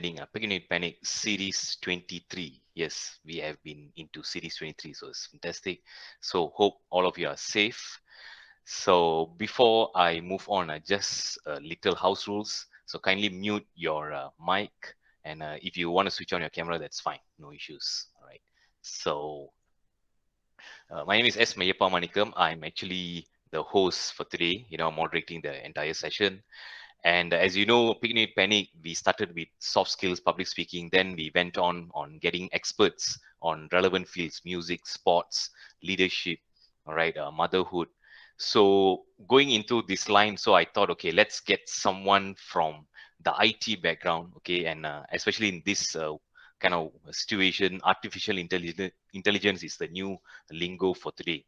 joining Picnic Panic Series 23. Yes, we have been into Series 23, so it's fantastic. So hope all of you are safe. So before I move on, just little house rules. So kindly mute your mic, and if you want to switch on your camera, that's fine, no issues. All right. So my name is s.meyyappa. I'm actually the host for today. Moderating the entire session. And as you know, Picnic Panic, we started with soft skills, public speaking. Then we went on getting experts on relevant fields, music, sports, leadership, all right, motherhood. So going into this line, so I thought, okay, let's get someone from the IT background, okay, and especially in this kind of situation, artificial intelligence is the new lingo for today,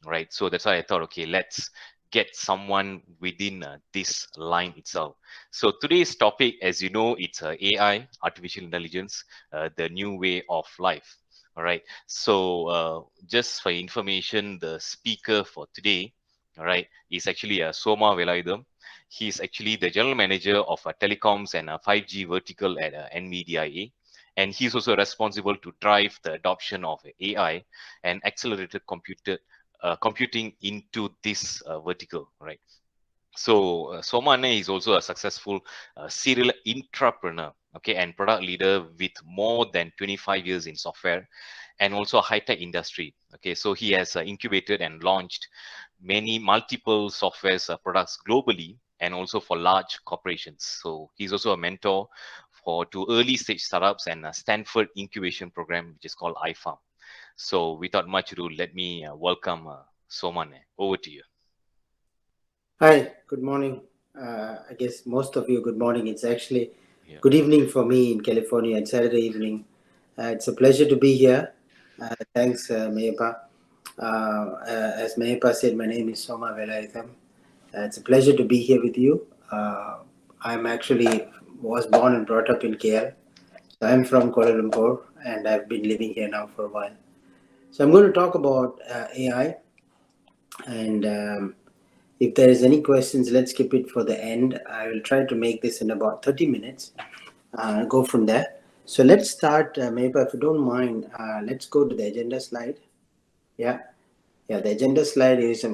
right? So that's why I thought, okay, let's get someone within this line itself. So today's topic, as you know, it's AI, artificial intelligence, the new way of life. All right. So just for information, the speaker for today, all right, is actually Soma Velayutham. He's actually the general manager of telecoms and 5G vertical at Nvidia. And he's also responsible to drive the adoption of AI and accelerated computing into this vertical, right? So Soma is also a successful serial intrapreneur, okay, and product leader with more than 25 years in software and also a high-tech industry. Okay, so he has incubated and launched many multiple software products globally and also for large corporations. So he's also a mentor to early stage startups and a Stanford incubation program, which is called iFarm. So without much ado, let me welcome Soman. Over to you. Hi, good morning. I guess most of you, good morning. It's actually Yeah. good evening for me in California. It's Saturday evening. It's a pleasure to be here. Thanks, Meyyappa. As Meyyappa said, my name is Soma Velayutham. It's a pleasure to be here with you. I'm actually was born and brought up in KL. So I'm from Kuala Lumpur and I've been living here now for a while. So I'm going to talk about AI and if there is any questions, let's keep it for the end. I will try to make this in about 30 minutes. Go from there. So let's start, maybe if you don't mind, let's go to the agenda slide. Yeah, the agenda slide is,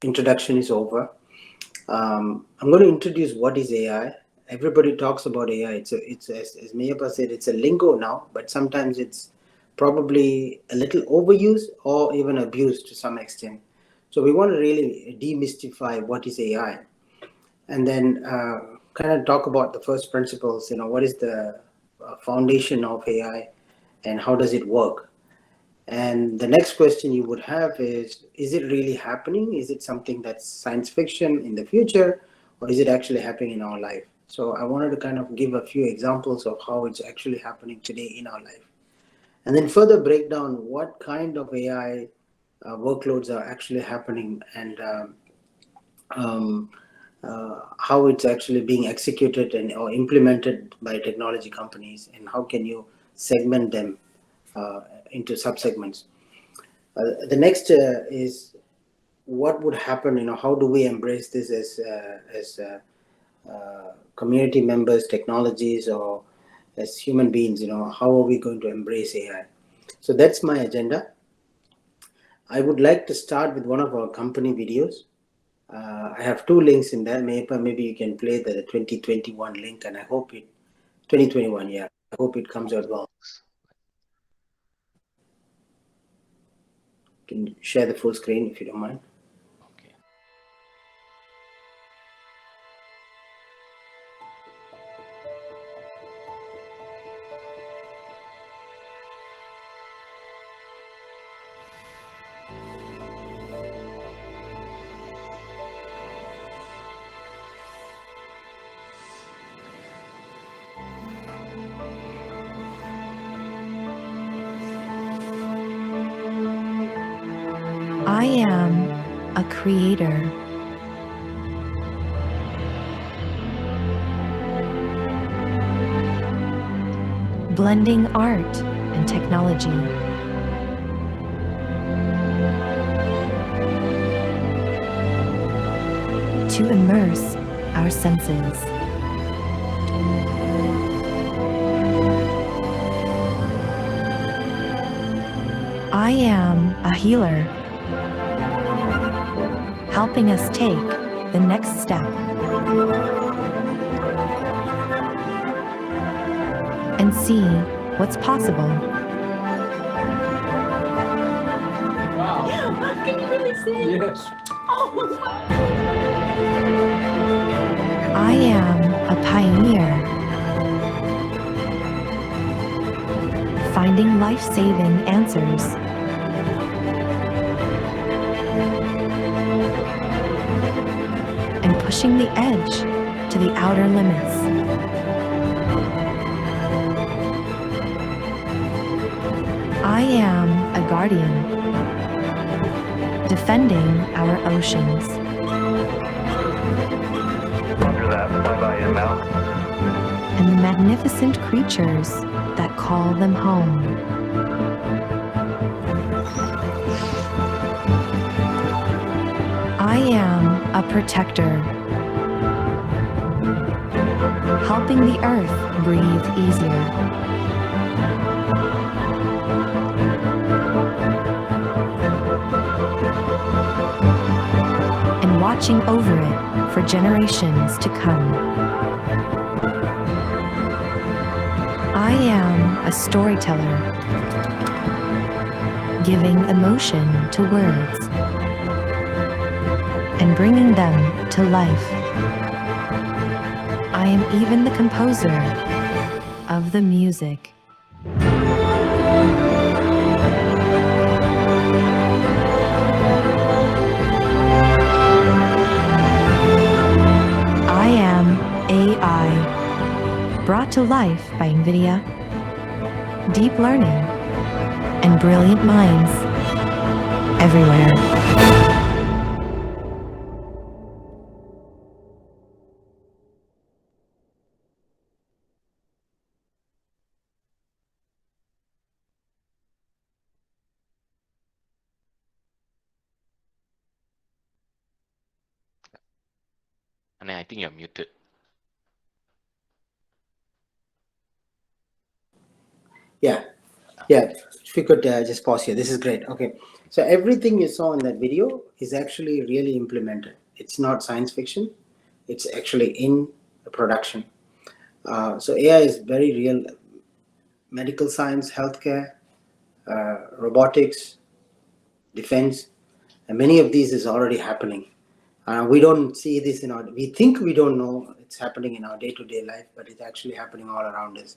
introduction is over. I'm going to introduce what is AI. Everybody talks about AI. It's as Meyya said, it's a lingo now, but sometimes it's probably a little overused or even abused to some extent. So we want to really demystify what is AI, and then kind of talk about the first principles. What is the foundation of AI, and how does it work? And the next question you would have is it really happening? Is it something that's science fiction in the future, or is it actually happening in our life? So I wanted to kind of give a few examples of how it's actually happening today in our life. And then further break down what kind of AI workloads are actually happening, and how it's actually being executed and or implemented by technology companies, and how can you segment them into subsegments. The next is what would happen. How do we embrace this as community members, technologies, or as human beings? How are we going to embrace AI? So that's my agenda. I would like to start with one of our company videos. I have two links in there. Maybe you can play the 2021 link, and I hope it 2021. Yeah, I hope it comes out well. Can you share the full screen if you don't mind? Okay. I am a creator. Blending art and technology. To immerse our senses. I am a healer, helping us take the next step and see what's possible. Can you really sing? Yes. I am a pioneer, finding life-saving answers. And pushing the edge to the outer limits. I am a guardian, defending our oceans. Roger that. Bye-bye in now. And the magnificent creatures that call them home. I am a protector, helping the earth breathe easier. And watching over it for generations to come. I am a storyteller, giving emotion to words and bringing them to life. I am even the composer of the music. I am AI, brought to life by Nvidia, deep learning, and brilliant minds everywhere. And I think you're muted. Yeah. If we could just pause here. This is great. Okay. So everything you saw in that video is actually really implemented. It's not science fiction. It's actually in production. So AI is very real. Medical science, healthcare, robotics, defense, and many of these is already happening. We don't see this we think we don't know it's happening in our day-to-day life, but it's actually happening all around us.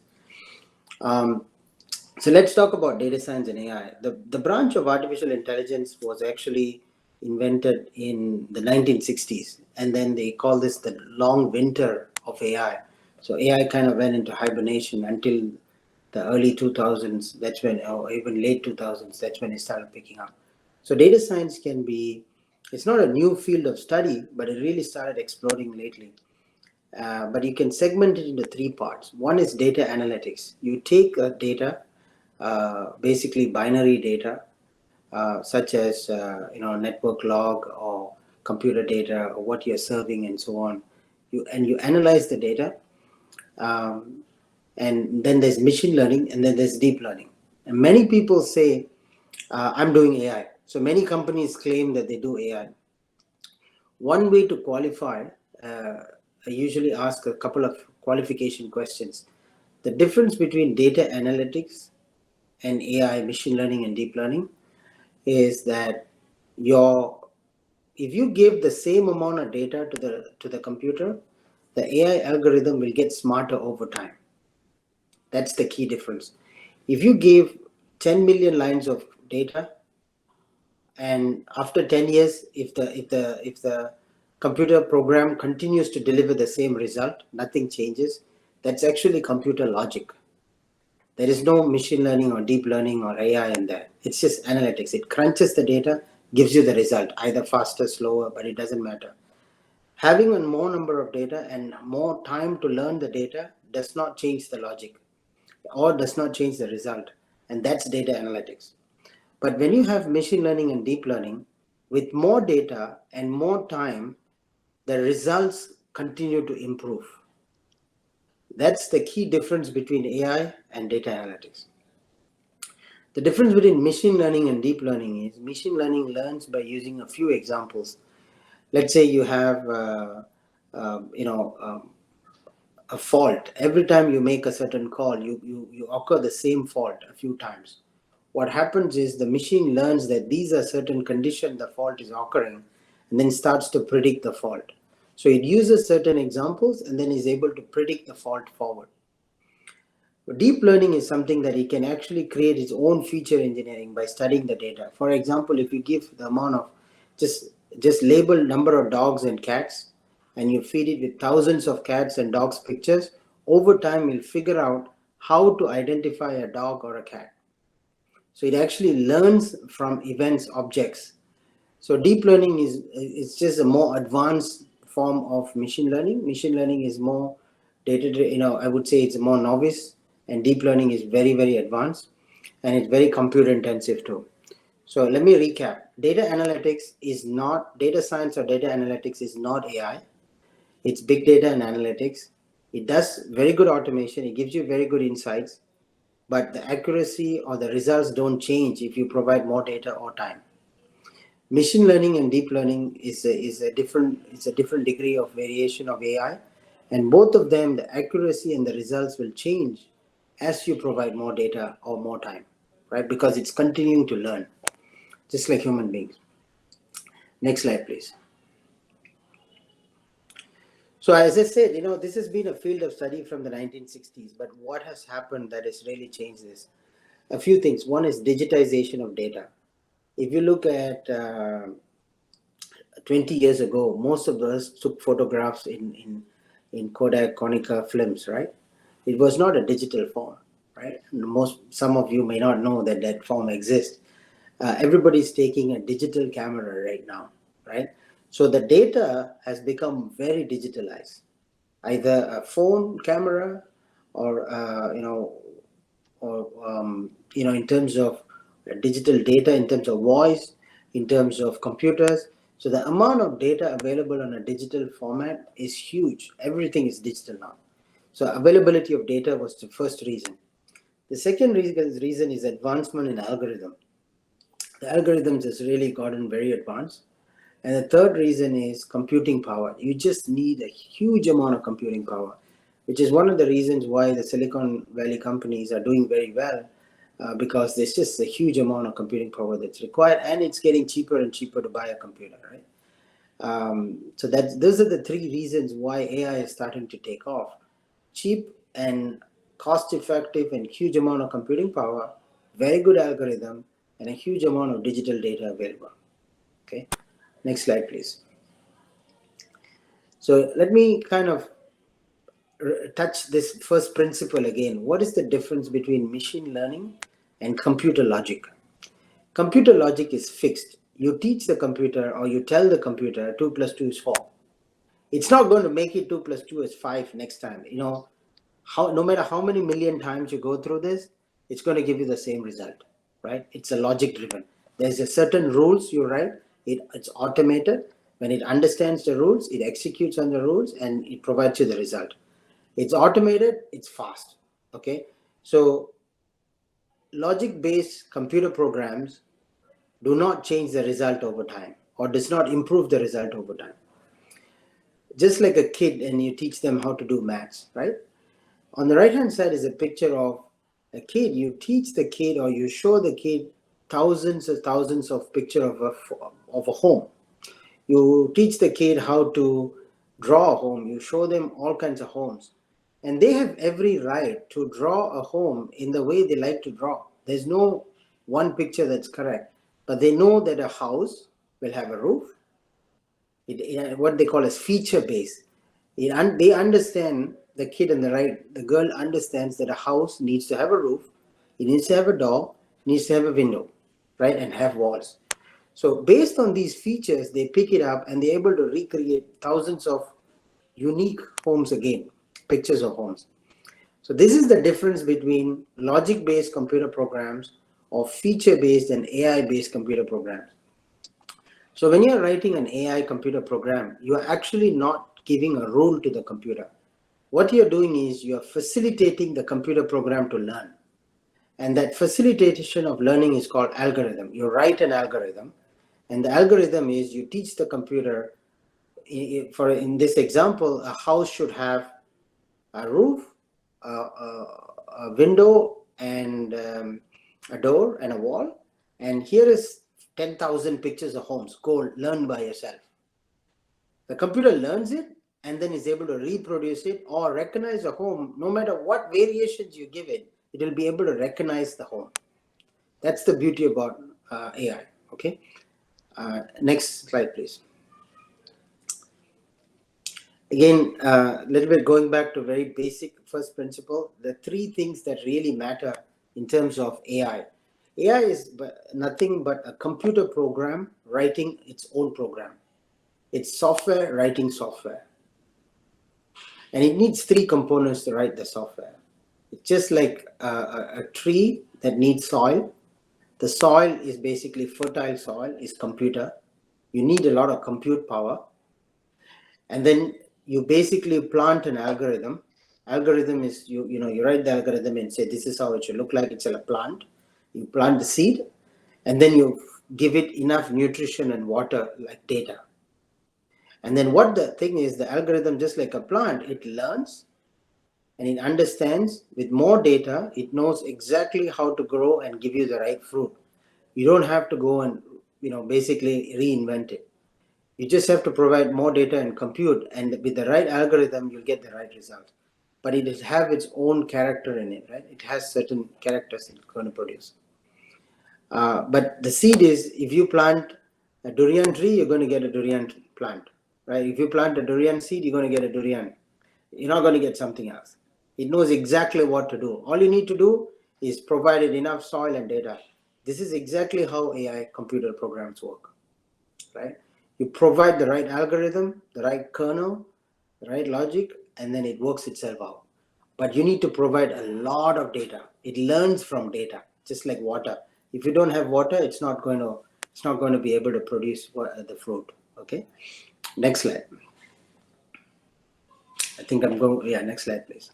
So let's talk about data science and AI. The branch of artificial intelligence was actually invented in the 1960s, and then they call this the long winter of AI. So AI kind of went into hibernation until the early 2000s. That's when, or even late 2000s, that's when it started picking up. So data science it's not a new field of study, but it really started exploding lately. But you can segment it into three parts. One is data analytics. You take data, basically binary data, such as network log or computer data or what you're serving and so on. You analyze the data, and then there's machine learning, and then there's deep learning. And many people say, I'm doing AI. So many companies claim that they do AI. One way to qualify, I usually ask a couple of qualification questions. The difference between data analytics and AI, machine learning and deep learning, is that if you give the same amount of data to the computer, the AI algorithm will get smarter over time. That's the key difference. If you give 10 million lines of data, and after 10 years, if the computer program continues to deliver the same result, nothing changes, that's actually computer logic. There is no machine learning or deep learning or AI in there. It's just analytics. It crunches the data, gives you the result, either faster, slower, but it doesn't matter. Having a more number of data and more time to learn the data does not change the logic or does not change the result. And that's data analytics. But when you have machine learning and deep learning, with more data and more time, the results continue to improve. That's the key difference between AI and data analytics. The difference between machine learning and deep learning is machine learning learns by using a few examples. Let's say you have, a fault. Every time you make a certain call, you occur the same fault a few times. What happens is the machine learns that these are certain conditions the fault is occurring and then starts to predict the fault. So it uses certain examples and then is able to predict the fault forward. Deep learning is something that it can actually create its own feature engineering by studying the data. For example, if you give the amount of just label number of dogs and cats and you feed it with thousands of cats and dogs pictures, over time you'll figure out how to identify a dog or a cat. So it actually learns from events, objects. So deep learning is just a more advanced form of machine learning. Machine learning is more I would say it's more novice, and deep learning is very, very advanced, and it's very computer intensive too. So let me recap. Data science or data analytics is not AI. It's big data and analytics. It does very good automation. It gives you very good insights, but the accuracy or the results don't change if you provide more data or time. Machine learning and deep learning is a different degree of variation of AI, and both of them, the accuracy and the results will change as you provide more data or more time, right? Because it's continuing to learn, just like human beings. Next slide, please. So as I said, this has been a field of study from the 1960s, but what has happened that has really changed this? A few things. One is digitization of data. If you look at 20 years ago, most of us took photographs in Kodak, Konica films, right? It was not a digital form, right? Some of you may not know that form exists. Everybody's taking a digital camera right now, right? So the data has become very digitalized, either a phone camera or in terms of digital data, in terms of voice, in terms of computers. So the amount of data available on a digital format is huge. Everything is digital now. So availability of data was the first reason. The second reason is advancement in algorithm. The algorithms has really gotten very advanced. And the third reason is computing power. You just need a huge amount of computing power, which is one of the reasons why the Silicon Valley companies are doing very well, because there's just a huge amount of computing power that's required, and it's getting cheaper and cheaper to buy a computer, right? So those are the three reasons why AI is starting to take off. Cheap and cost-effective and huge amount of computing power, very good algorithm, and a huge amount of digital data available. Okay, next slide, please. So let me kind of touch this first principle again. What is the difference between machine learning and computer logic? Computer logic is fixed. You teach the computer or you tell the computer 2 plus 2 is 4. It's not going to make it 2 plus 2 is 5 next time. No matter how many million times you go through this, it's going to give you the same result, right? It's a logic driven. There's a certain rules you write. It's automated. When it understands the rules, it executes on the rules and it provides you the result. It's automated, it's fast. Okay, so logic-based computer programs do not change the result over time or does not improve the result over time. Just like a kid and you teach them how to do maths, right? On the right hand side is a picture of a kid. You teach the kid or you show the kid thousands of pictures of a home. You teach the kid how to draw a home. You show them all kinds of homes. And they have every right to draw a home in the way they like to draw. There's no one picture that's correct. But they know that a house will have a roof. What they call as feature based. They understand, the kid on the right, the girl understands that a house needs to have a roof, it needs to have a door, it needs to have a window, right, and have walls. So based on these features, they pick it up and they're able to recreate thousands of unique homes again, pictures of homes. So this is the difference between logic-based computer programs or feature-based and AI-based computer programs. So when you're writing an AI computer program, you're actually not giving a rule to the computer. What you're doing is you're facilitating the computer program to learn. And that facilitation of learning is called algorithm. You write an algorithm, and the algorithm is you teach the computer, for in this example, a house should have a roof, a window, and a door and a wall. And here is 10,000 pictures of homes. Go learn by yourself. The computer learns it and then is able to reproduce it or recognize a home. No matter what variations you give it, it will be able to recognize the home. That's the beauty about AI. Okay. Next slide, please. Again, a little bit going back to very basic first principle, the three things that really matter in terms of AI. AI is nothing but a computer program writing its own program. It's software writing software. And it needs three components to write the software. It's just like a tree that needs soil. The soil is basically fertile soil, is computer. You need a lot of compute power. And then you basically plant an algorithm. Algorithm is you write the algorithm and say this is how it should look like. It's a plant. You plant the seed, and then you give it enough nutrition and water like data. And then what the thing is, the algorithm, just like a plant, it learns and it understands. With more data, it knows exactly how to grow and give you the right fruit. You don't have to go and basically reinvent it. You just have to provide more data and compute, and with the right algorithm, you'll get the right result. But it has have its own character in it, right? It has certain characters it's going to produce. But the seed is, if you plant a durian tree, you're going to get a durian plant, right? If you plant a durian seed, you're going to get a durian. You're not going to get something else. It knows exactly what to do. All you need to do is provide it enough soil and data. This is exactly how AI computer programs work, right? You provide the right algorithm, the right kernel, the right logic, and then it works itself out. But you need to provide a lot of data. It learns from data, just like water. If you don't have water, it's not going to be able to produce the fruit. Okay. Next slide. I think I'm going. Yeah, next slide, please.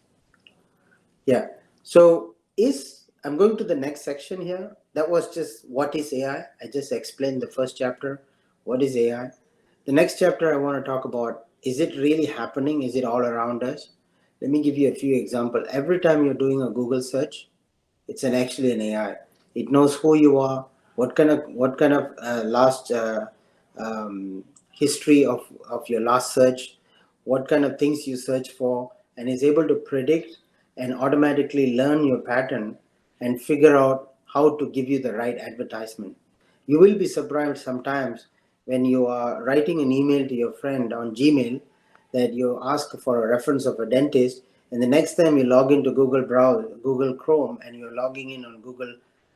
Yeah. So I'm going to the next section here. That was just what is AI. I just explained the first chapter. What is AI? The next chapter I want to talk about, is it really happening? Is it all around us? Let me give you a few examples. Every time you're doing a Google search, it's actually an AI. It knows who you are, what kind of last history of your last search, what kind of things you search for, and is able to predict and automatically learn your pattern and figure out how to give you the right advertisement. You will be surprised sometimes when you are writing an email to your friend on Gmail that you ask for a reference of a dentist, and the next time you log into Google Chrome, and you're logging in on Google,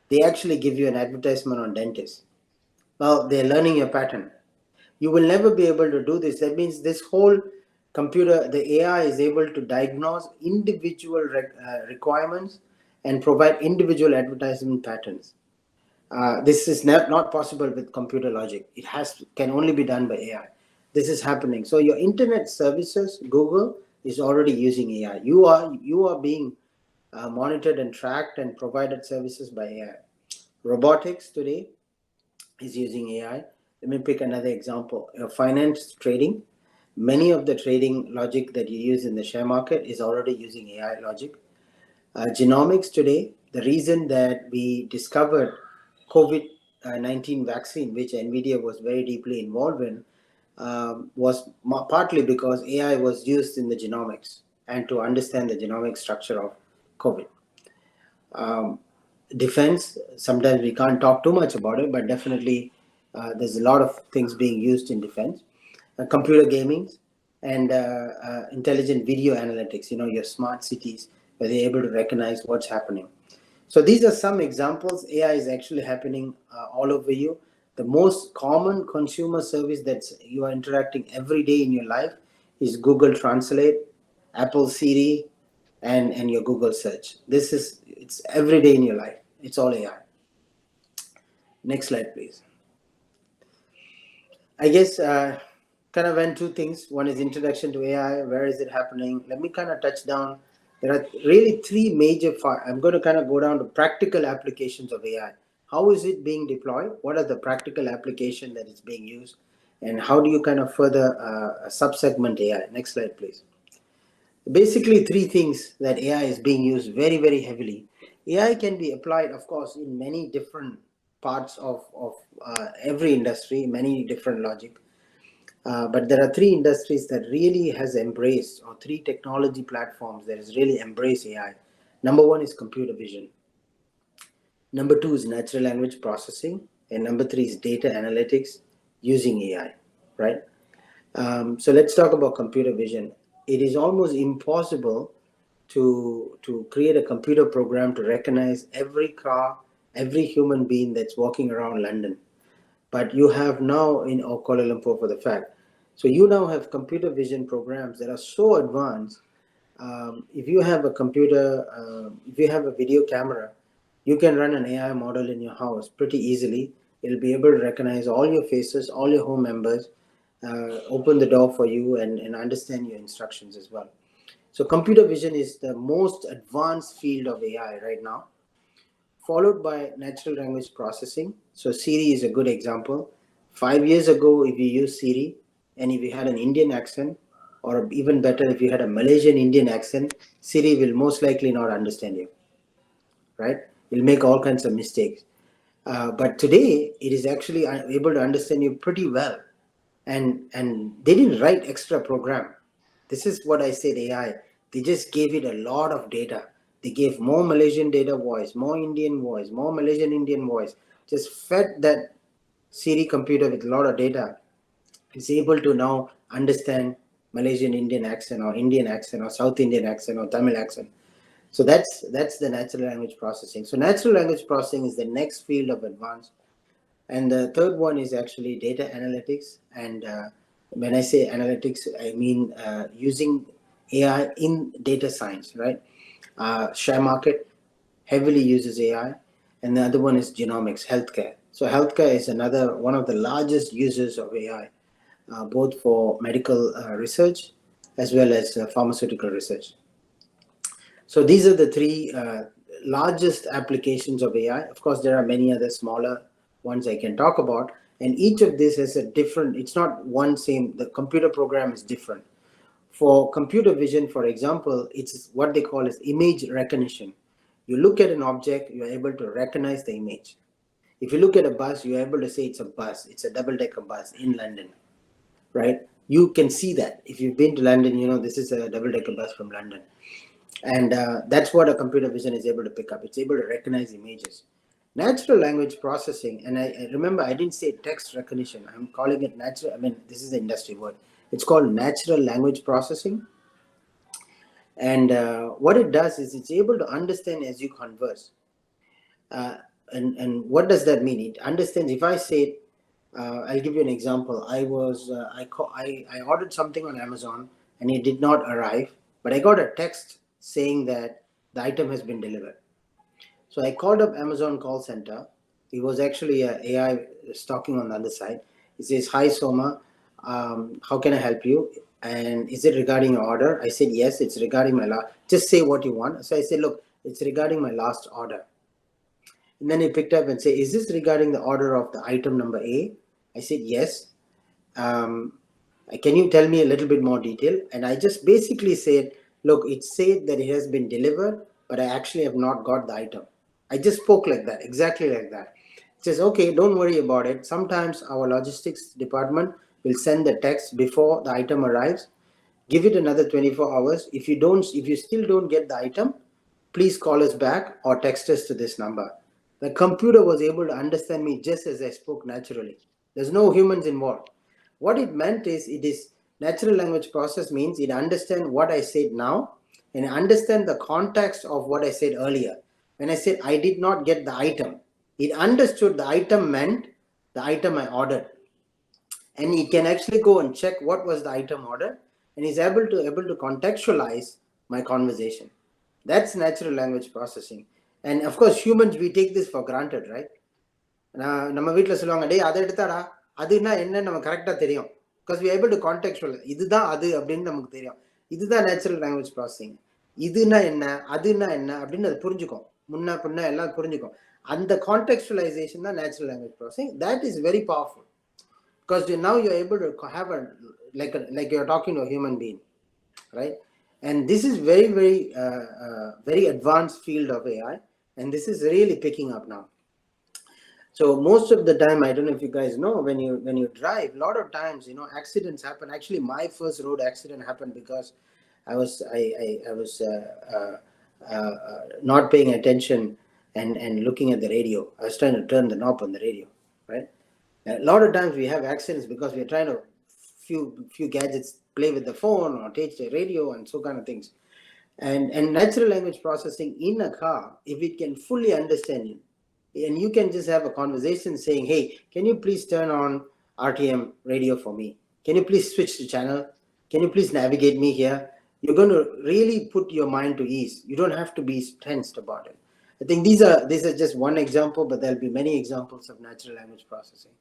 they actually give you an advertisement on dentist. Well, they're learning your pattern. You will never be able to do this. That means this whole computer, the AI, is able to diagnose individual requirements and provide individual advertisement patterns. This is not possible with computer logic. It can only be done by AI. This is happening. So your internet services, Google, is already using AI. You are being monitored and tracked and provided services by AI. Robotics today is using AI. Let me pick another example. Finance trading. Many of the trading logic that you use in the share market is already using AI logic. Genomics today, the reason that we discovered COVID-19 vaccine, which Nvidia was very deeply involved in, was partly because AI was used in the genomics and to understand the genomic structure of COVID. Defense, sometimes we can't talk too much about it, but definitely there's a lot of things being used in defense. Computer gaming and intelligent video analytics, your smart cities, where they're able to recognize what's happening. So these are some examples. AI is actually happening all over you. The most common consumer service that you are interacting every day in your life is Google Translate, Apple Siri, and your Google search. It's every day in your life. It's all AI. Next slide, please. I guess kind of went two things. One is introduction to AI. Where is it happening? Let me kind of touch down There are really three major, I'm going to kind of go down to practical applications of AI. How is it being deployed? What are the practical applications that it's being used? And how do you kind of further sub-segment AI? Next slide, please. Basically, three things that AI is being used very, very heavily. AI can be applied, of course, in many different parts of every industry, many different logic. But there are three industries that really has embraced, or three technology platforms that has really embraced AI. Number one is computer vision. Number two is natural language processing. And number three is data analytics using AI, right? So let's talk about computer vision. It is almost impossible to create a computer program to recognize every car, every human being that's walking around London. But you have now in Kuala Lumpur for the fact. So you now have computer vision programs that are so advanced. If you have a computer, if you have a video camera, you can run an AI model in your house pretty easily. It'll be able to recognize all your faces, all your home members, open the door for you, and understand your instructions as well. So computer vision is the most advanced field of AI right now, followed by natural language processing. So Siri is a good example. 5 years ago, if you use Siri and if you had an Indian accent, or even better, if you had a Malaysian Indian accent, Siri will most likely not understand you, right? It'll make all kinds of mistakes. But today, it is actually able to understand you pretty well. And they didn't write extra program. This is what I said AI. They just gave it a lot of data. They gave more Malaysian data voice, more Indian voice, more Malaysian Indian voice. Just fed that Siri computer with a lot of data. It's able to now understand Malaysian Indian accent, or Indian accent, or South Indian accent, or Tamil accent. So that's the natural language processing. So natural language processing is the next field of advance. And the third one is actually data analytics. And when I say analytics, I mean using AI in data science, right? Share market heavily uses AI. And the other one is genomics, healthcare. So healthcare is another one of the largest users of AI, both for medical research as well as pharmaceutical research. So these are the three largest applications of AI. Of course, there are many other smaller ones I can talk about. And each of these has a different, it's not one same, the computer program is different. For computer vision, for example, it's what they call as image recognition. You look at an object, you're able to recognize the image. If you look at a bus, you're able to say it's a bus, it's a double-decker bus in London, right? You can see that. If you've been to London, you know this is a double-decker bus from London. And that's what a computer vision is able to pick up. It's able to recognize images. Natural language processing, and I remember I didn't say text recognition. I'm calling it natural, I mean, this is the industry word. It's called natural language processing. And what it does is it's able to understand as you converse. And what does that mean? It understands. If I say, I'll give you an example. I ordered something on Amazon and it did not arrive, but I got a text saying that the item has been delivered. So I called up Amazon call center. It was actually a AI talking on the other side. It says, "Hi Soma, how can I help you? And is it regarding your order?" I said, "Yes, it's regarding my last." Just say what you want. So I said, "Look, it's regarding my last order." And then he picked up and said, "Is this regarding the order of the item number A?" I said, "Yes. Can you tell me a little bit more detail?" And I just basically said, "Look, it said that it has been delivered, but I actually have not got the item." I just spoke like that, exactly like that. It says, "Okay, don't worry about it. Sometimes our logistics department will send the text before the item arrives. Give it another 24 hours. If you still don't get the item, please call us back or text us to this number." The computer was able to understand me just as I spoke naturally. There's no humans involved. What it meant is, it is natural language process means it understands what I said now and understand the context of what I said earlier. When I said I did not get the item, it understood the item meant the item I ordered. And it can actually go and check what was the item ordered, and is able to contextualize my conversation. That's natural language processing. And of course, humans, we take this for granted, right? நம்ம வீட்டில் சொல்லுவாங்க, "டேய் அதை எடுத்தாடா, அதுன்னா என்ன நம்ம கரெக்டாக தெரியும்." Because we are able to contextualize. இதுதான் அது அப்படின்னு நமக்கு தெரியும். இதுதான் natural language processing. இதுனா என்ன அதுனா என்ன அப்படின்னு அது புரிஞ்சுக்கும், முன்னா பின்னா எல்லாம் புரிஞ்சுக்கும். அந்த contextualization தான் natural language processing. That is very powerful because now you're able to have a like you're talking to a human being, right? And this is very very advanced field of AI, and this is really picking up now. So most of the time, I don't know if you guys know, when you drive, a lot of times, accidents happen. Actually, my first road accident happened because I was not paying attention and looking at the radio. I was trying to turn the knob on the radio, right? A lot of times we have accidents because we're trying to few gadgets, play with the phone or take the radio and so kind of things. And natural language processing in a car, if it can fully understand you, and you can just have a conversation saying, hey, can you please turn on RTM radio for me? Can you please switch the channel? Can you please navigate me here? You're going to really put your mind to ease. You don't have to be tensed about it. I think these are just one example, but there'll be many examples of natural language processing.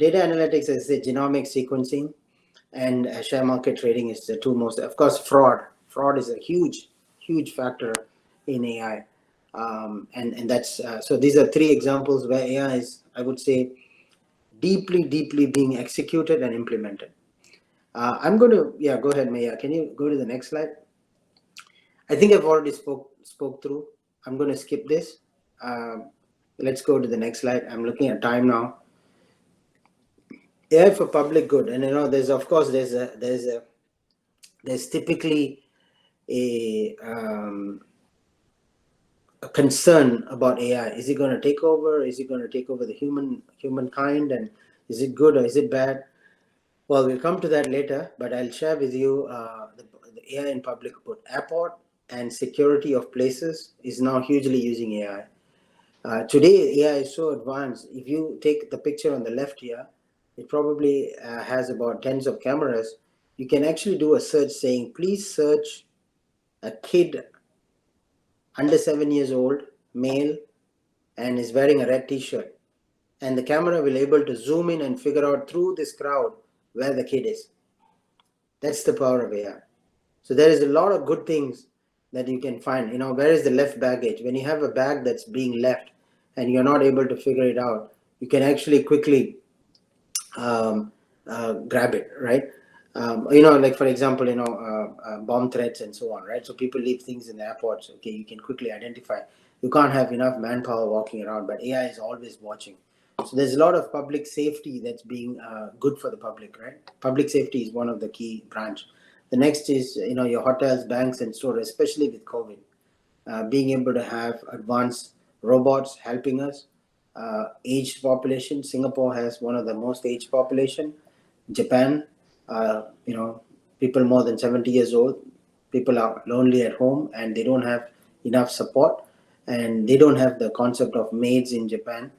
Data analytics, as I say, genomic sequencing and share market trading is the two most. Of course, fraud is a huge factor in AI. And that's so these are three examples where AI is, I would say, deeply being executed and implemented. I'm going to, go ahead, Meyya. Can you go to the next slide? I think I've already spoke through. I'm going to skip this. Let's go to the next slide. I'm looking at time now. AI for public good, and there's of course there's typically a concern about AI. Is it going to take over? Is it going to take over the humankind? And is it good or is it bad? Well, we'll come to that later, but I'll share with you the AI in public good. Airport and security of places is now hugely using AI. Today, AI is so advanced. If you take the picture on the left here, it probably has about tens of cameras. You can actually do a search saying, please search a kid under 7 years old, male, and is wearing a red t-shirt. And the camera will be able to zoom in and figure out through this crowd where the kid is. That's the power of AI. So there is a lot of good things that you can find. Where is the left baggage? When you have a bag that's being left and you're not able to figure it out, you can actually quickly grab it, right? Like for example, bomb threats and so on, right? So people leave things in the airports. Okay, you can quickly identify. You can't have enough manpower walking around, but AI is always watching. So there's a lot of public safety that's being good for the public, right? Public safety is one of the key branch. The next is, your hotels, banks, and stores, especially with COVID, being able to have advanced robots helping us. Aged population. Singapore has one of the most aged population. Japan, people more than 70 years old. People are lonely at home and they don't have enough support, and they don't have the concept of maids in Japan.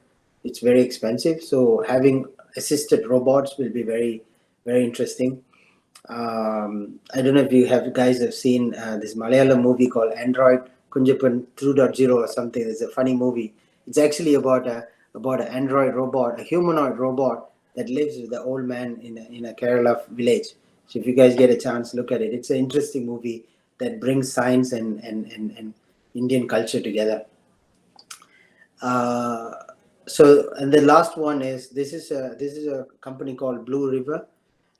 It's very expensive. So having assisted robots will be very, very interesting. I don't know if you guys have seen this Malayalam movie called Android Kunjapan 2.0 or something. It's a funny movie. It's actually about an android robot, a humanoid robot that lives with the old man in a Kerala village. So if you guys get a chance, look at it. It's an interesting movie that brings science and Indian culture together. So, and the last one is this is a company called Blue River.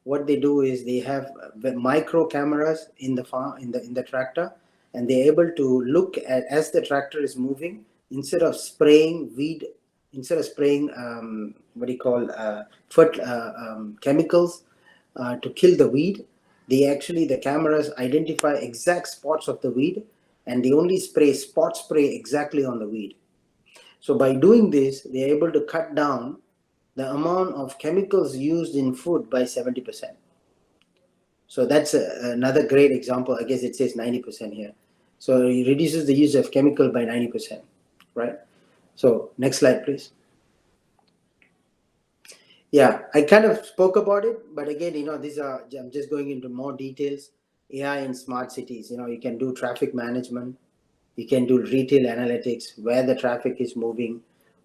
What they do is they have micro cameras in the farm, in the tractor, and they're able to look at as the tractor is moving. Instead of spraying chemicals to kill the weed, the cameras identify exact spots of the weed, and they only spot spray exactly on the weed. So by doing this, they're able to cut down the amount of chemicals used in food by 70%. So that's another great example. I guess it says 90% here. So it reduces the use of chemical by 90%, right? So next slide, please. Yeah, I kind of spoke about it, but again, I'm just going into more details. AI in smart cities, you can do traffic management, you can do retail analytics, where the traffic is moving,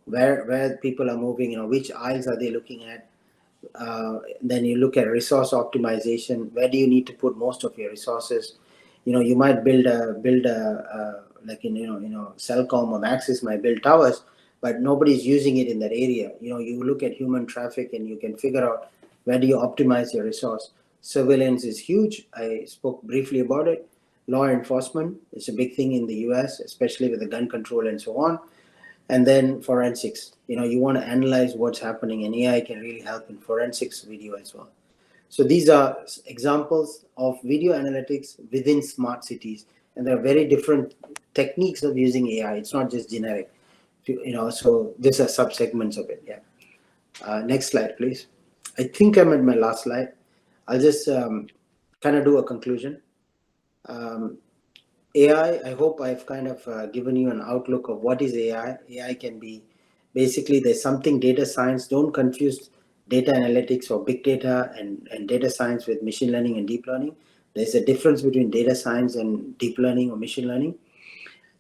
where people are moving, which aisles are they looking at. Then you look at resource optimization. Where do you need to put most of your resources? You might build a like Cellcom or Maxis might build towers, but nobody's using it in that area. You look at human traffic and you can figure out where do you optimize your resource. Surveillance is huge. I spoke briefly about it. Law enforcement is a big thing in the US, especially with the gun control and so on. And then forensics. You want to analyze what's happening, and AI can really help in forensics video as well. So these are examples of video analytics within smart cities, and there are very different techniques of using AI. It's not just generic, so these are sub-segments of it. Yeah. Next slide, please. I think I'm at my last slide. I'll just kind of do a conclusion. AI, I hope I've kind of given you an outlook of what is AI. AI can be basically there's something data science. Don't confuse data analytics or big data and data science with machine learning and deep learning. There's a difference between data science and deep learning or machine learning.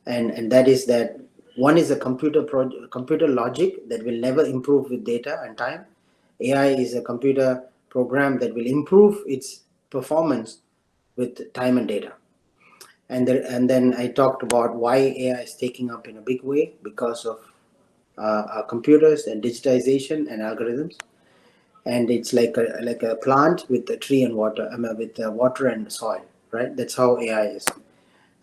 And that is that one is a computer logic that will never improve with data and time. AI is a computer program that will improve its performance with time and data. And then I talked about why AI is taking up in a big way because of computers and digitization and algorithms. And it's like a plant with a tree and water, with water and soil, right? That's how AI is.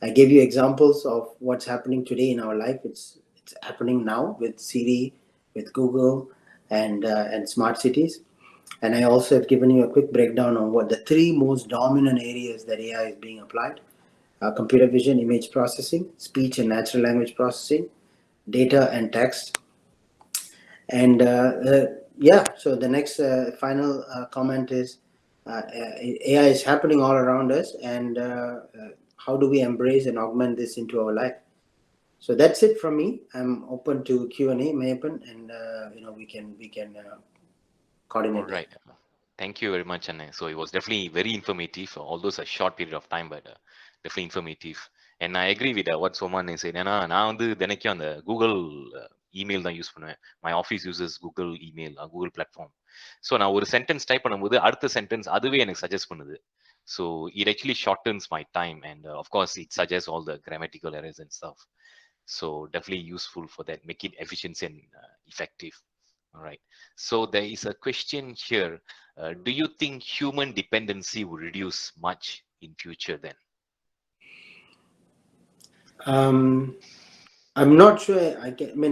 I gave you examples of what's happening today in our life. It's happening now with Siri, with Google, and smart cities. And I also have given you a quick breakdown on what the three most dominant areas that AI is being applied. Computer vision, image processing, speech and natural language processing, data and text. And so the next final comment is AI is happening all around us, and how do we embrace and augment this into our life? So that's it from me. I'm open to Q&A, Meyyappan, and we can coordinate. All right. Thank you very much, Anna. So it was definitely very informative, although it's a short period of time, but definitely informative. And I agree with what Soman is saying. நான் வந்து தினைக்கும் அந்த Google email தான் use பண்ணுவேன். My office uses Google email, Google platform. So நான் ஒரு sentence type பண்ணும்போது அடுத்த sentence அதுவே எனக்கு suggest பண்ணுது. So it actually shortens my time, and of course it suggests all the grammatical errors and stuff. So definitely useful for that, make it efficient and effective. All right. So there is a question here. Do you think human dependency will reduce much in future then? I'm not sure.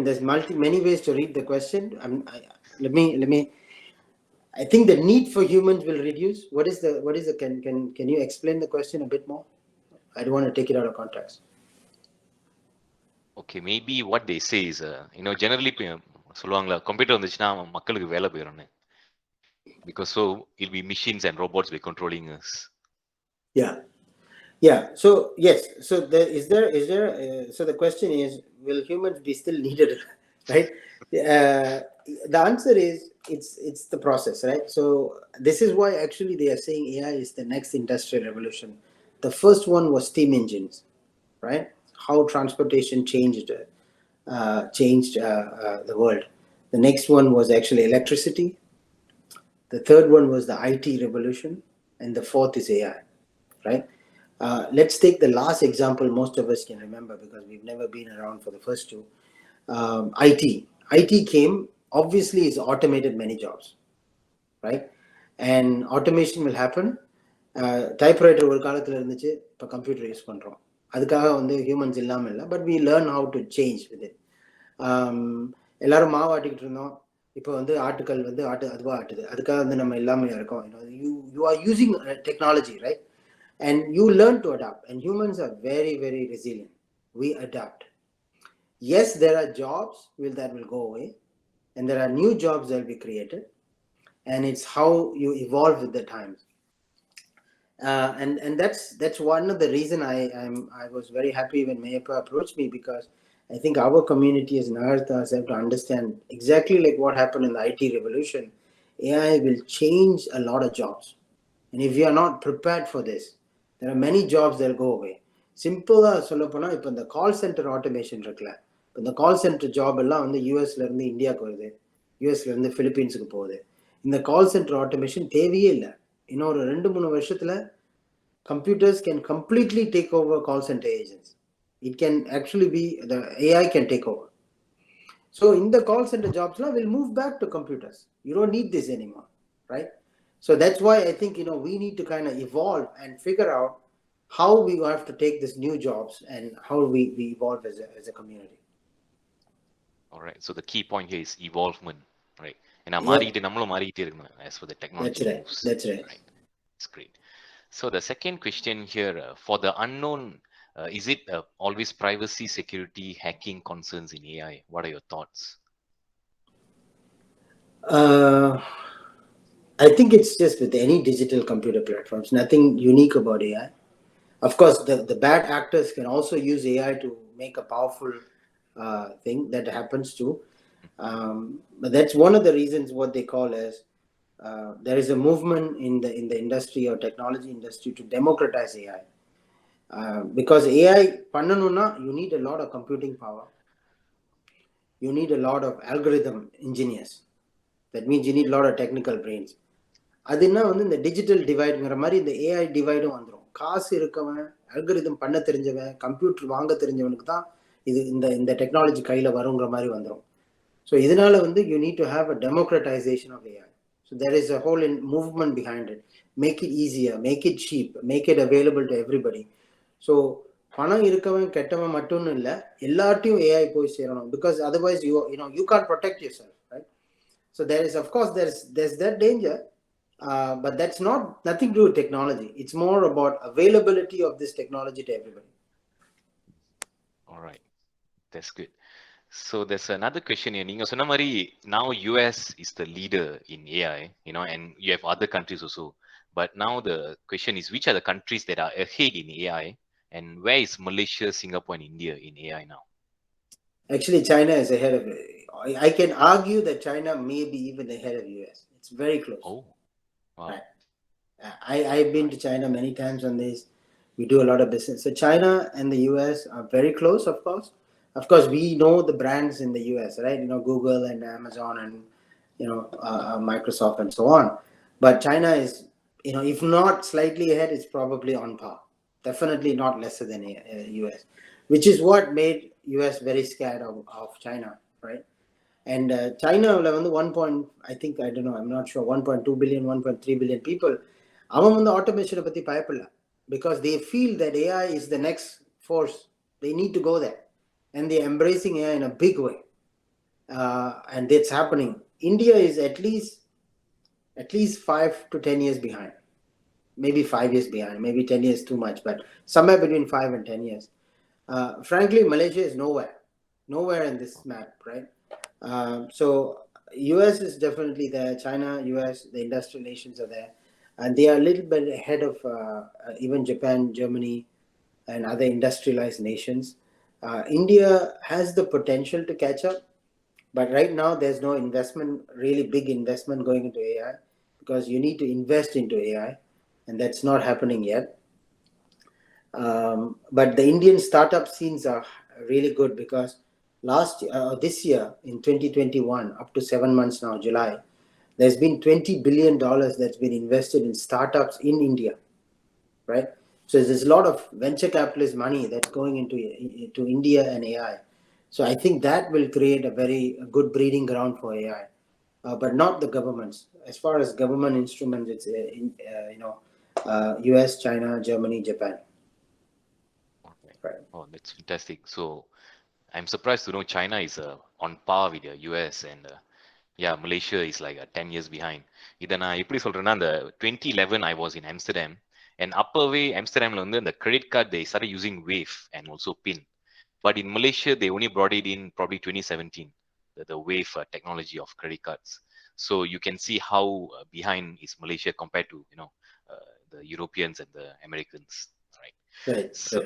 There's many ways to read the question. Let me. I think the need for humans will reduce. What is the can you explain the question a bit more? I don't want to take it out of context. Okay, maybe what they say is, generally சொல்லுவாங்களா computer வந்துச்சுன்னா மக்களுக்கு வேலை போயிடும்னு. Because so it'll be machines and robots be controlling us. Yeah. So yes. So is there? So the question is, will humans be still needed? Right. The answer is it's the process, right? So this is why actually they are saying AI is the next industrial revolution. The first one was steam engines, right? How transportation changed the world. The next one was actually electricity. The third one was the IT revolution, and the fourth is AI, right? Let's take the last example most of us can remember because we've never been around for the first two. IT came, obviously it's automated many jobs, right? And automation will happen. Typewriter ஒரு காலத்துல இருந்துச்சு, இப்போ computer use பண்றோம். அதுக்காக வந்து humans இல்லாமல் இல்லை, but we learn how to change with it. எல்லாரும் மாவு ஆட்டிக்கிட்டு இருந்தோம், இப்போ வந்து ஆட்டுக்கல் வந்து அதுவாக ஆட்டுது. அதுக்காக வந்து நம்ம இல்லாமல் இருக்கோம். You are using technology, right? And you learn to adapt, and humans are very, very resilient. We adapt. Yes, there are jobs that will go away, and there are new jobs that will be created, and it's how you evolve with the times. And that's one of the reason I was very happy when Meyyappa approached me, because I think our community as Nagarthas have to understand exactly like what happened in the IT revolution. AI will change a lot of jobs, and if you are not prepared for this, there are many jobs that will go away. சிம்பிளா சொல்ல போனா இப்போ இந்த call centre automation இருக்குல்ல, இப்போ இந்த call centre job எல்லாம் வந்து யூஎஸ்ல இருந்து இந்தியாவுக்கு வருது, யூஎஸ்ல இருந்து பிலிப்பீன்ஸுக்கு போகுது. இந்த கால் சென்டர் ஆட்டோமேஷன் தேவையே இல்லை. இன்னொரு 2-3 வருஷத்துல computers can completely take over call center agents. It can actually be, the AI can take over. So in the call center jobs now, we'll move back to computers. You don't need this anymore, right? So that's why I think, we need to kind of evolve and figure out how we have to take these new jobs and how we evolve as a community. All right. So the key point here is evolvement, right? And Yep, நம்மளும் மாறிக்கிட்டே இருக்கணும் as for the that's technology right. moves, That's right. right? It's great. So the second question here, for the unknown, is it always privacy, security, hacking concerns in AI? What are your thoughts? I think it's just with any digital computer platforms, nothing unique about AI. Of course, the bad actors can also use AI to make a powerful thing that happens too. But that's one of the reasons what they call as there is a movement in the industry or technology industry to democratize AI. Because AI, பண்ணனும்னா, you need a lot of computing power. You need a lot of algorithm engineers. That means you need a lot of technical brains. அதுனா இந்த digital டிவைடுங்கிற மாதிரி இந்த AI டிவைடும் வந்துடும். காசு இருக்கவன், algorithm பண்ண தெரிஞ்சவன், கம்ப்யூட்டர் வாங்க தெரிஞ்சவனுக்கு தான் இது இந்த டெக்னாலஜி கையில் வருங்கிற மாதிரி வந்துடும். ஸோ இதனால you need to have a democratisation of AI. So there is a whole movement behind it. Make it easier, make it cheap, make it available to everybody. So பணம் இருக்கவன் கெட்டவன் மட்டும்னு இல்லை, எல்லாத்தையும் ஏஐ போய் சேரணும். Because otherwise you can't protect yourself, right? So there is of course there's that danger. But that's nothing to do with technology. It's more about availability of this technology to everybody. All right, that's good. So there's another question here. நீங்க சொன்ன மாதிரி now US is the leader in AI, and you have other countries also. But now the question is, which are the countries that are ahead in AI, and where is Malaysia, Singapore, and India in AI now? Actually, China is ahead of it. I can argue that China may be even ahead of US. It's very close. Oh, wow. Right. I've been to China many times on this. We do a lot of business. So China and the US are very close, of course. Of course, we know the brands in the US, right? Google and Amazon and Microsoft and so on. But China is, if not slightly ahead, it's probably on par. Definitely not lesser than US, which is what made US very scared of China, right? And China I think, I don't know, I'm not sure, 1.2 billion, 1.3 billion people. அவன் automation பத்தி பயப்படல, because they feel that AI is the next force. They need to go there, and they're embracing AI in a big way, and it's happening. India is at least 5 to 10 years behind, maybe 5 years behind, maybe 10 years too much, but somewhere between 5 and 10 years. Frankly, Malaysia is nowhere in this map, right? So US is definitely there. China, US, the industrial nations are there, and they are a little bit ahead of even Japan, Germany, and other industrialized nations. India has the potential to catch up, but right now there's no investment, really big investment going into AI, because you need to invest into AI, and that's not happening yet. But the Indian startup scenes are really good, because this year in 2021, up to 7 months now, July, there's been $20 billion that's been invested in startups in India, right? So there's a lot of venture capitalist money that's going into India and AI. So I think that will create a very good breeding ground for AI, but not the governments. As far as government instruments, it's US, China, Germany, Japan. Okay. Right. Oh, that's fantastic. So I'm surprised to know China is on par with the US, and yeah, Malaysia is like 10 years behind. இதை நான் எப்படி சொல்றேன்னா, அந்த 2011 I was in Amsterdam, and அப்பவே Amsterdamல the credit card they started using Wave and also PIN. But in Malaysia, they only brought it in probably 2017, the Wave technology of credit cards. So you can see how behind is Malaysia compared to the Europeans and the Americans, right? Right. So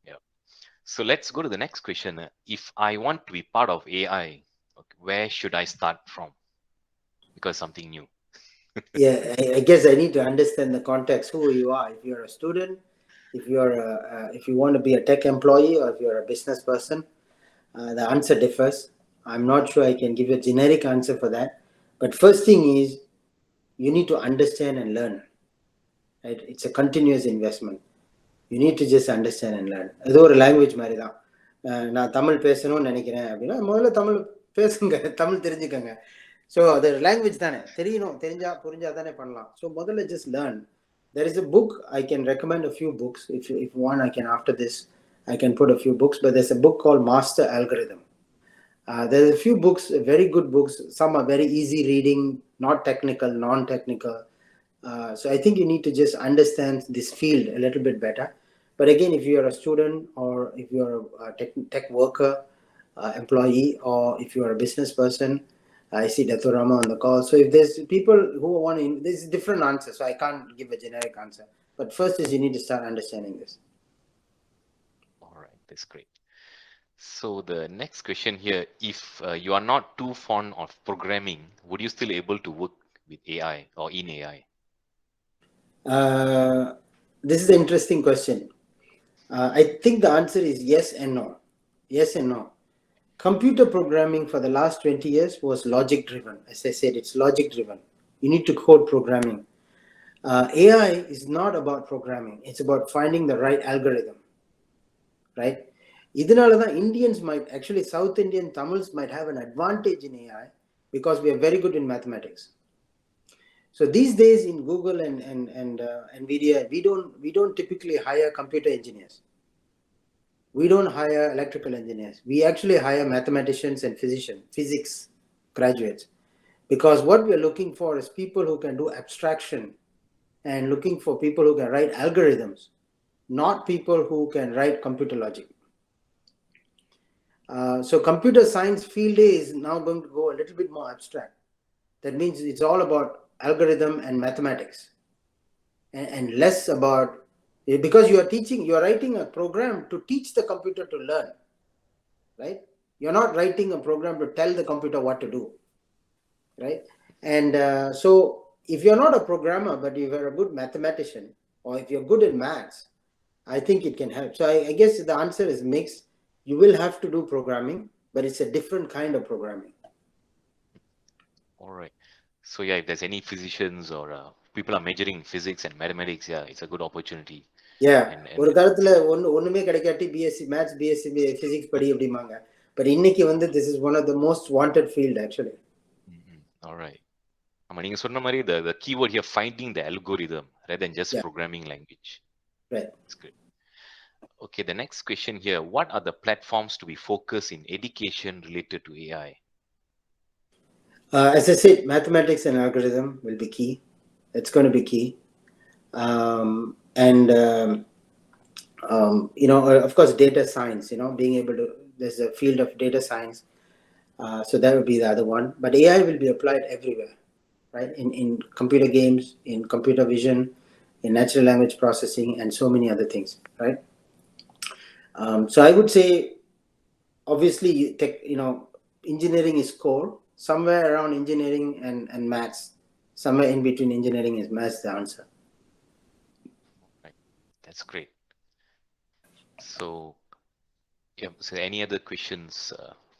yeah. So let's go to the next question. If I want to be part of AI, okay, where should I start from? Because something new. Yeah, I guess I need to understand the context, who you are. If you're a student, if you want to be a tech employee, or if you're a business person, the answer differs. I'm not sure I can give you a generic answer for that. But first thing is, you need to understand and learn. Right? It's a continuous investment. You need to just understand and learn. ஏதோ ஒரு language மாதிரி தான். நான் தமிழ் பேசணும்னு நினைக்கிறேன் அப்படின்னா முதல்ல தமிழ் பேசுங்க, தமிழ் தெரிஞ்சுக்கங்க. ஸோ அது லாங்குவேஜ் தானே, தெரியணும், புரிஞ்சா தானே பண்ணலாம். ஸோ முதல்ல just learn. There is a book, I can recommend a few books. If you want, I can, after this, I can put a few books, but there's a book called Master Algorithm. There's a few books, very good books. Some are very easy reading, not technical, non-technical. So I think you need to just understand this field a little bit better. But again, if you're a student or if you're a tech worker, employee, or if you're a business person, I see Daturama on the call. So if there's people who want to, there's different answers. So I can't give a generic answer. But first is you need to start understanding this. All right, that's great. So the next question here, if you are not too fond of programming, would you still able to work with AI or in AI? This is an interesting question. I think the answer is yes and no. Yes and no. Computer programming for the last 20 years was logic driven. As I said, it's logic driven. You need to code programming. AI is not about programming. It's about finding the right algorithm, right? இதனால தான் Indians might, actually South Indian Tamils might have an advantage in AI because we are very good in mathematics. So these days in Google and Nvidia, we don't typically hire computer engineers. We don't hire electrical engineers. We actually hire mathematicians and physics graduates, because what we are looking for is people who can do abstraction and looking for people who can write algorithms, not people who can write computer logic. So computer science field is now going to go a little bit more abstract. That means it's all about algorithm and mathematics, and less about, because you are writing a program to teach the computer to learn, right? You're not writing a program to tell the computer what to do, right? And so if you're not a programmer but you're a good mathematician, or if you're good at maths, I think it can help. So I guess the answer is mixed. You will have to do programming, but it's a different kind of programming. All right. So yeah, if there's any physicians or people are majoring in physics and mathematics, yeah, it's a good opportunity. Yeah, And ஒரு காலத்துல ஒண்ணுமே கிடைக்காட்டி BSc maths, BSc physics படி அப்படிமாங்க. But இன்னைக்கு வந்து this is one of the most wanted field actually. All right. ஆமா, நீங்க சொன்ன மாதிரி the keyword here, finding the algorithm rather than just programming language. Right. That's great. Okay, the next question here, what are the platforms to be focused in education related to AI? As I said, mathematics and algorithm will be key. It's going to be key. You know, of course, data science, you know, being able to, there's a field of data science. So that would be the other one. But AI will be applied everywhere, right? In computer games, in computer vision, in natural language processing, and so many other things, right? So I would say, obviously, you know, engineering is core. Somewhere around engineering and maths, somewhere in between engineering is maths, the answer. Right. That's great. So, yeah, so any other questions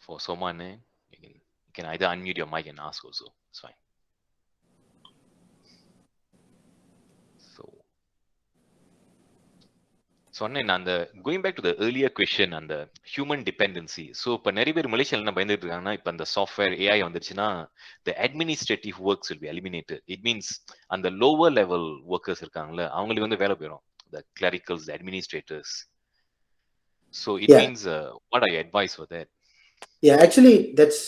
for Soma? You can either unmute your mic and ask also. It's fine. So, அந்த going back to the earlier question, அந்த human dependency. So, இப்போ நிறைய பேர் மலேசியால என்ன பயந்துட்டு இருக்காங்கன்னா, இப்போ அந்த சாஃப்ட்வேர் AI வந்துருச்சுன்னா, the administrative works will be eliminated. It means அந்த lower level workers இருக்காங்கல்ல, அவங்களுக்கு வந்து வேலை போயிடும். The clericals, the administrators. So, it means, what are your advice for that? Yeah, actually, that's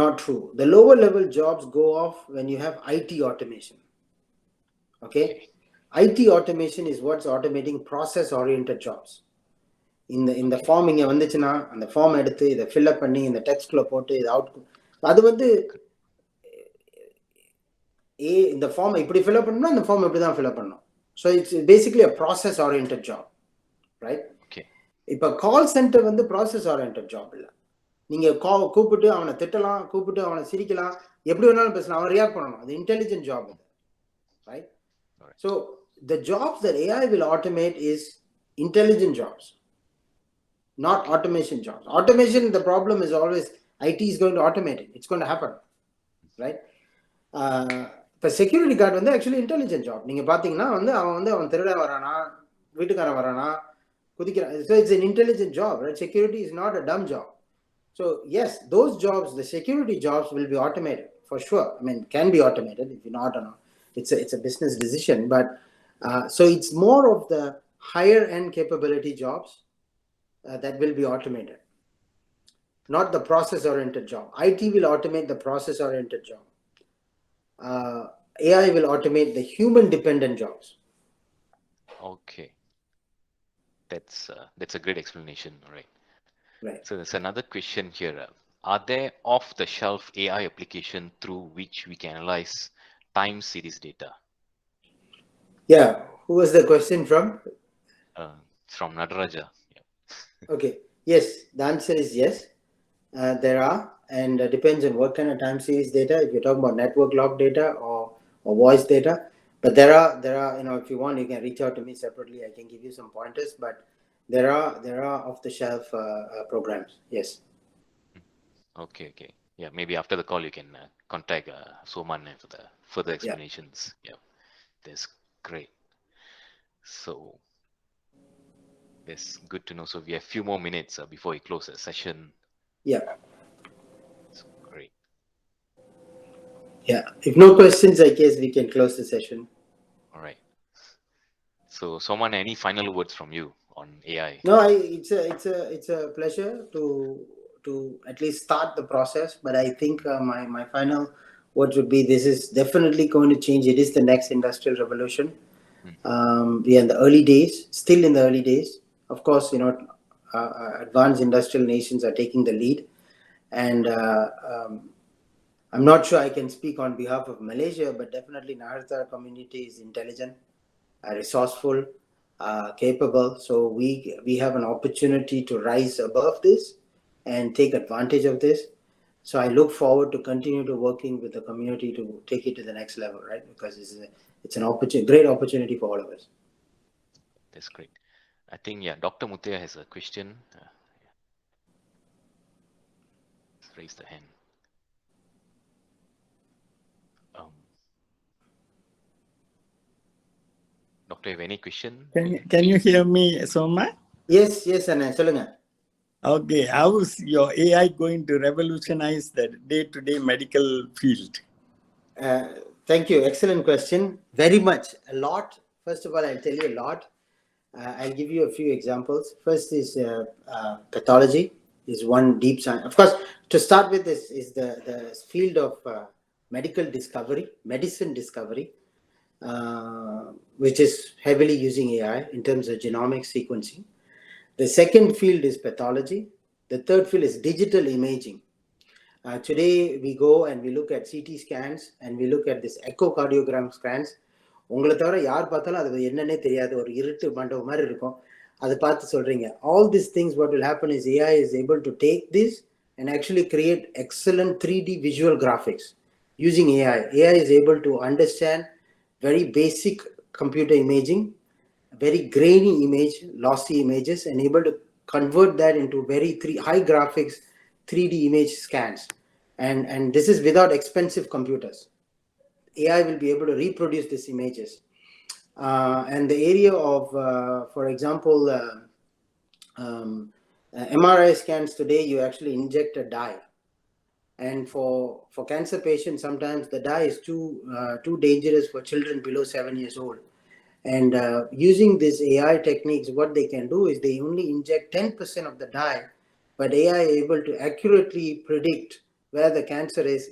not true. The lower level jobs go off when you have IT automation. Okay? IT automation is what's automating process oriented jobs. In the form இங்க வந்துச்சுன்னா அந்த form எடுத்து இதை fill up பண்ணி இந்த டெக்ஸ்ட்ல போட்டு இது out, அது வந்து இந்த ஃபார்ம் இப்படி fill up பண்ணனும், இந்த ஃபார்ம் இப்படி தான் fill up பண்ணனும். So it's basically a process oriented job, right? Okay. இப்ப கால் சென்டர் வந்து process oriented job இல்ல. நீங்க கூப்பிட்டு அவனை திட்டலாம், கூப்பிட்டு அவனை சிரிக்கலாம், எப்படி வேணாலும் பேசலாம், அவன் ரியாக்ட் பண்ணணும். அது intelligent job, right? So the jobs that AI will automate is intelligent jobs, not automation jobs. Automation, the problem is always IT is going to automate it. It's going to happen, right? The security guard வந்து actually intelligent job. நீங்க பாத்தீங்கன்னா வந்து அவன் திருட வரானா, வீட்டுக்காரன் வரானா குதிக்கிறான். So it's an intelligent job, right? Security is not a dumb job. So yes, those jobs, the security jobs, will be automated for sure. I mean, can be automated if you're not or not. It's a business decision, but so it's more of the higher end capability jobs that will be automated, not the process oriented job. IT will automate the process oriented job. AI will automate the human dependent jobs. Okay. That's a great explanation. All right. Right. So there's another question here. Are there off-the-shelf AI application through which we can analyze time series data? Yeah. Who was the question from? From Nadaraja. Yeah. Okay. Yes. The answer is yes. There are, and depends on what kind of time series data. If you're talking about network log data or voice data, but there are if you want, you can reach out to me separately. I can give you some pointers, but there are off the shelf programs. Yes. Okay. Yeah, maybe after the call you can contact Soman for the further explanations. Yeah, that's great. So that's good to know. So we have a few more minutes before we close the session. Yeah. So great. Yeah. If no questions, I guess we can close the session. All right. So Soman, any final words from you on AI? No, it's a pleasure to at least start the process. But I think my final words would be: this is definitely going to change. It is the next industrial revolution. We are in the early days, still in the early days. Of course, advanced industrial nations are taking the lead, and I'm not sure I can speak on behalf of Malaysia, but definitely Naharthar community is intelligent, resourceful, capable. So we have an opportunity to rise above this and take advantage of this. So I look forward to continue to working with the community to take it to the next level, right? Because it's an great opportunity for all of us. That's great. I think Dr. Mutia has a question. Let's raise the hand. Doctor, have any question? Can you hear me, Soma? Yes, Anna. Solunga. Okay, how is your AI going to revolutionize the day-to-day medical field? Thank you. Excellent question. Very much. A lot. First of all, I'll tell you a lot. I'll give you a few examples. First is pathology is one deep science. Of course, to start with, this is the field of medicine discovery, which is heavily using AI in terms of genomic sequencing. The second field is pathology. The third field is digital imaging. Today, we go and we look at CT scans and we look at this echocardiogram scans. உங்களை தவிர யார் பார்த்தாலும் அது என்னன்னே தெரியாது, ஒரு இருட்டு மண்டபம் மாதிரி இருக்கும். அதை பார்த்து சொல்றீங்க. All these things, what will happen is AI is able to take this and actually create excellent 3D visual graphics using AI. AI is able to understand very basic computer imaging, very grainy image, lossy images, and able to convert that into very high graphics 3D image scans. And this is without expensive computers. AI will be able to reproduce these images. And the area of, for example, MRI scans today, you actually inject a dye. And for cancer patients, sometimes the dye is too dangerous for children below 7 years old. And using these AI techniques, what they can do is they only inject 10% of the dye, but AI is able to accurately predict where the cancer is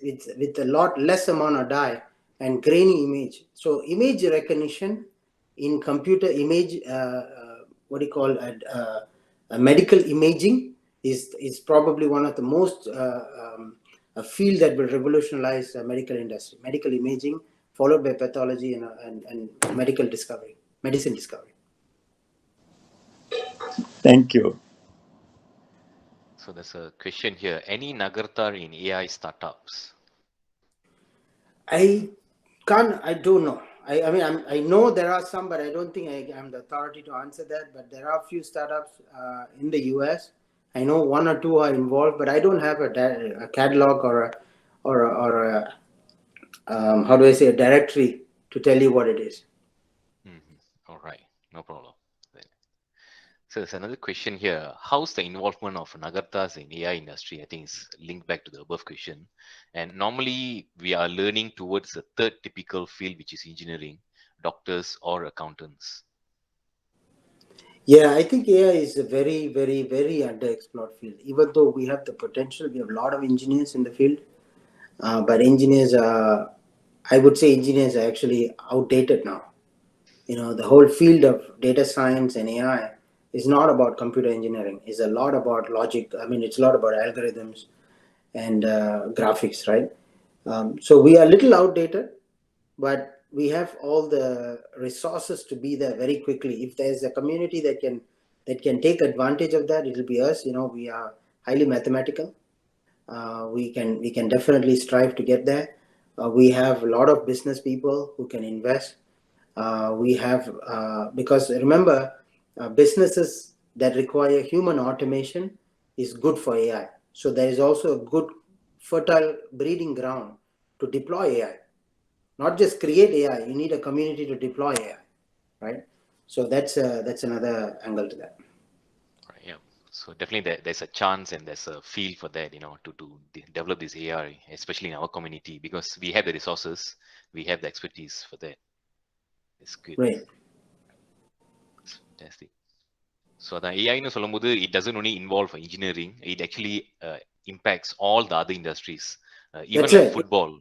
with a lot less amount of dye and grainy image. So image recognition in computer image, what do you call medical imaging is probably one of the most a field that will revolutionize medical industry. Medical imaging followed by pathology and medicine discovery. Thank you. So there's a question here. Any Nagartar in AI startups? I don't know. I know there are some, but I don't think I'm the authority to answer that. But there are a few startups in the US. I know one or two are involved, but I don't have a catalog or a how do I say, a directory to tell you what it is. All right, no problem. So there's another question here. How's the involvement of Nagarthas in AI industry? I think it's linked back to the above question. And normally we are learning towards the third typical field, which is engineering, doctors or accountants. Yeah, I think AI is a very, very, very underexplored field. Even though we have the potential, we have a lot of engineers in the field, but engineers are, I would say, engineers are actually outdated now. The whole field of data science and AI is not about computer engineering. It's a lot about logic. I mean, it's a lot about algorithms and graphics, right? So we are a little outdated, but we have all the resources to be there very quickly. If there's a community that can take advantage of that, it'll be us. We are highly mathematical. We can definitely strive to get there. We have a lot of business people who can invest. We have because remember, businesses that require human automation is good for AI. So there is also a good fertile breeding ground to deploy AI. Not just create AI. You need a community to deploy AI, right? So that's another angle to that. Right, yeah. So definitely there's a chance and there's a feel for that, to develop this AI, especially in our community, because we have the resources, we have the expertise for that. It's good. Right. It's fantastic. So the AI ன்னு சொல்லும்போது it doesn't only involve engineering, it actually impacts all the other industries, even That's like right. football.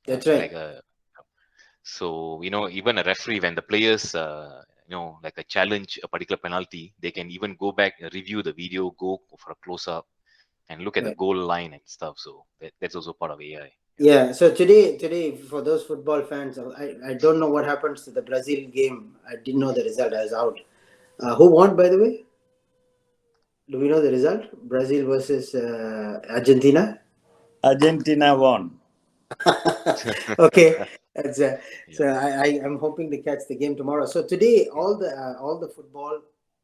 That's right. Like so even a referee, when the players like a challenge a particular penalty, they can even go back and review the video, go for a close up and look at the Right. goal line and stuff. So that's also part of AI. Yeah. So today, for those football fans, I don't know what happens to the Brazil game. I didn't know the result. I was out. Who won, by the way? Do we know the result? Brazil versus Argentina. Argentina won. Okay, that's, Yeah. so I'm hoping to catch the game tomorrow. So today, all the football,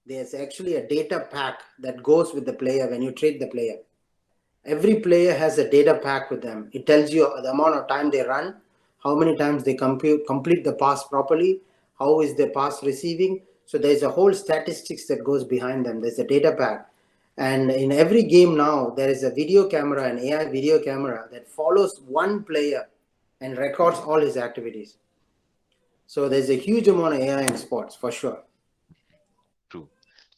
there's actually a data pack that goes with the player when you trade the player. Every player has a data pack with them. It tells you the amount of time they run, how many times they complete the pass properly, how is the pass receiving. So there's a whole statistics that goes behind them. There's a data pack. And in every game now, there is a video camera, an AI video camera that follows one player and records all his activities. So there's a huge amount of AI in sports for sure. True.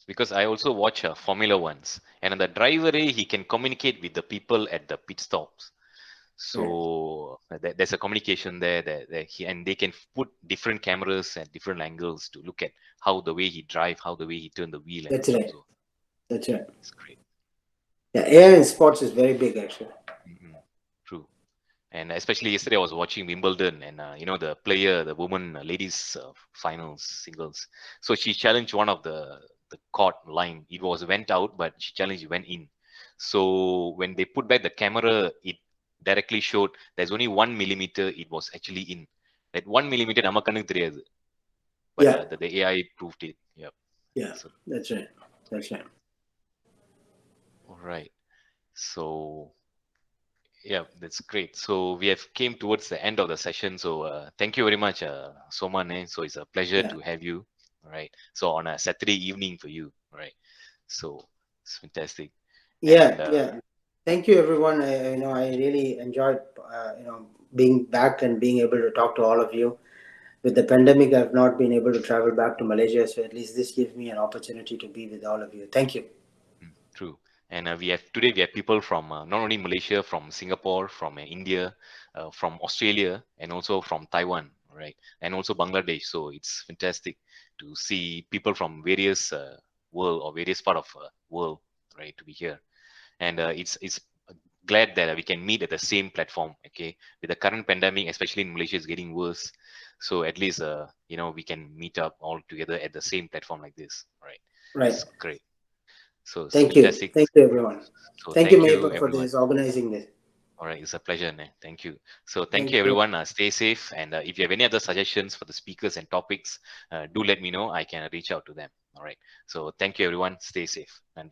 Because I also watch Formula Ones, and the driver, he can communicate with the people at the pit stops. Right. So there's a communication there that and they can put different cameras at different angles to look at how the way he drive, how the way he turn the wheel and That's stuff. right. So That's right. it's great. Yeah, AI in sports is very big actually. Mhm. True. And especially yesterday, I was watching Wimbledon, and the player, the woman, ladies finals singles. So she challenged one of the court line. It was went out, but she challenged it went in. So when they put back the camera, it directly showed there's only 1 millimeter. It was actually in. That 1 millimeter, நம்ம கண்ணுக்கு தெரியாது. But Yeah. the AI proved it. Yep. Yeah, So that's right. That's right. all right. So yeah, that's great. So we have came towards the end of the session. So thank you very much, Soma. So it's a pleasure Yeah. to have you. All right. So on a Saturday evening for you. All right. So it's fantastic. And Yeah. Yeah. Thank you, everyone. I really enjoyed, being back and being able to talk to all of you. With the pandemic, I've not been able to travel back to Malaysia, so at least this gives me an opportunity to be with all of you. Thank you. true. And we have people from not only Malaysia, from Singapore, from India, from Australia, and also from Taiwan, right? And also Bangladesh. So it's fantastic to see people from various world or various part of world, right, to be here. And it's glad that we can meet at the same platform. Okay, with the current pandemic, especially in Malaysia, is getting worse. So at least we can meet up all together at the same platform like this. Right? Right. It's great. So it's Thank you. fantastic. Thank you, everyone. So Thank you, thank you, Meyya, for everyone. this organizing this. All right, it's a pleasure, man. Thank you. So thank Thank you, you. everyone. Stay safe, and if you have any other suggestions for the speakers and topics, do let me know. I can reach out to them. All right. So thank you, everyone. Stay safe. And